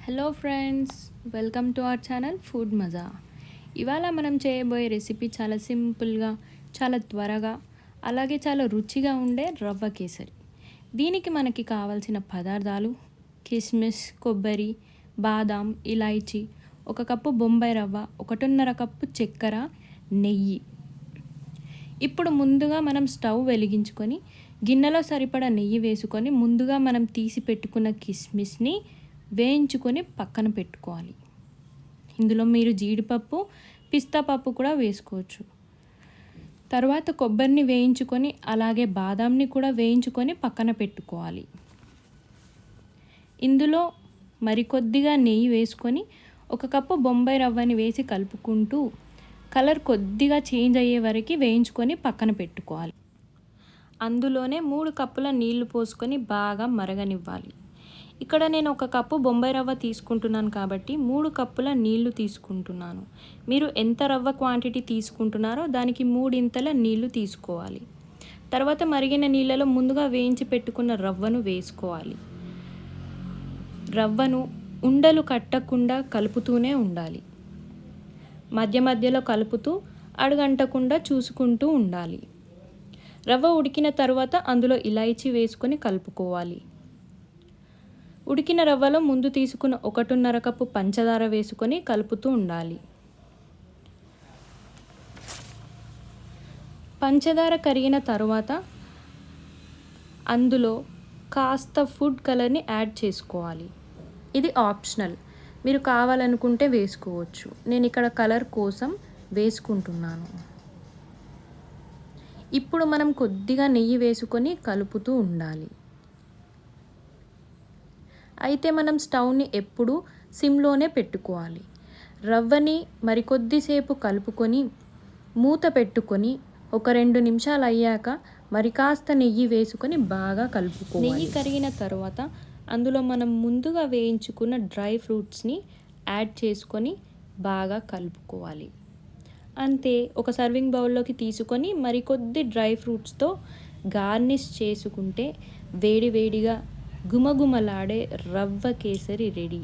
Hello friends, welcome to our channel food మజా. ఇవాళ మనం చేయబోయే రెసిపీ చాలా సింపుల్గా, చాలా త్వరగా, అలాగే చాలా రుచిగా ఉండే రవ్వ కేసరి. దీనికి మనకి కావాల్సిన పదార్థాలు కిస్మిస్, కొబ్బరి, బాదాం, ఇలాయచీ, 1 కప్పు బొంబాయి రవ్వ, 1.5 కప్పు చక్కెర, నెయ్యి. ఇప్పుడు ముందుగా మనం స్టవ్ వెలిగించుకొని గిన్నెలో సరిపడా నెయ్యి వేసుకొని ముందుగా మనం తీసి పెట్టుకున్న కిస్మిస్ని వేయించుకొని పక్కన పెట్టుకోవాలి. ఇందులో మీరు జీడిపప్పు, పిస్తా పప్పు కూడా వేసుకోవచ్చు. తర్వాత కొబ్బరిని వేయించుకొని అలాగే బాదాంని కూడా వేయించుకొని పక్కన పెట్టుకోవాలి. ఇందులో మరికొద్దిగా నెయ్యి వేసుకొని 1 కప్పు బొంబాయి రవ్వని వేసి కలుపుకుంటూ కలర్ కొద్దిగా చేంజ్ అయ్యే వరకు వేయించుకొని పక్కన పెట్టుకోవాలి. అందులోనే 3 కప్పుల నీళ్లు పోసుకొని బాగా మరగనివ్వాలి. ఇక్కడ నేను 1 కప్పు బొంబాయి రవ్వ తీసుకుంటున్నాను కాబట్టి 3 కప్పుల నీళ్లు తీసుకుంటున్నాను. మీరు ఎంత రవ్వ క్వాంటిటీ తీసుకుంటున్నారో దానికి 3 నీళ్లు తీసుకోవాలి. తర్వాత మరిగిన నీళ్ళలో ముందుగా వేయించి పెట్టుకున్న రవ్వను వేసుకోవాలి. రవ్వను ఉండలు కట్టకుండా కలుపుతూనే ఉండాలి. మధ్య మధ్యలో కలుపుతూ అడుగంటకుండా చూసుకుంటూ ఉండాలి. రవ్వ ఉడికిన తర్వాత అందులో ఇలాయచీ వేసుకొని కలుపుకోవాలి. ఉడికిన రవ్వలో ముందు తీసుకున్న 1.5 కప్పు పంచదార వేసుకొని కలుపుతూ ఉండాలి. పంచదార కరిగిన తర్వాత అందులో కాస్త ఫుడ్ కలర్ని యాడ్ చేసుకోవాలి. ఇది ఆప్షనల్, మీరు కావాలనుకుంటే వేసుకోవచ్చు. నేను ఇక్కడ కలర్ కోసం వేసుకుంటున్నాను. ఇప్పుడు మనం కొద్దిగా నెయ్యి వేసుకొని కలుపుతూ ఉండాలి. అయితే మనం స్టవ్ని ఎప్పుడూ సిమ్లోనే పెట్టుకోవాలి. రవ్వని మరికొద్దిసేపు కలుపుకొని మూత పెట్టుకొని 1-2 నిమిషాలు అయ్యాక మరి కాస్త నెయ్యి వేసుకొని బాగా కలుపుకోవాలి. నెయ్యి కరిగిన తర్వాత అందులో మనం ముందుగా వేయించుకున్న డ్రై ఫ్రూట్స్ని యాడ్ చేసుకొని బాగా కలుపుకోవాలి. అంతే, ఒక సర్వింగ్ బౌల్లోకి తీసుకొని మరికొద్ది డ్రై ఫ్రూట్స్తో గార్నిష్ చేసుకుంటే వేడివేడిగా గుమగుమలాడే రవ్వ కేసరి రెడీ.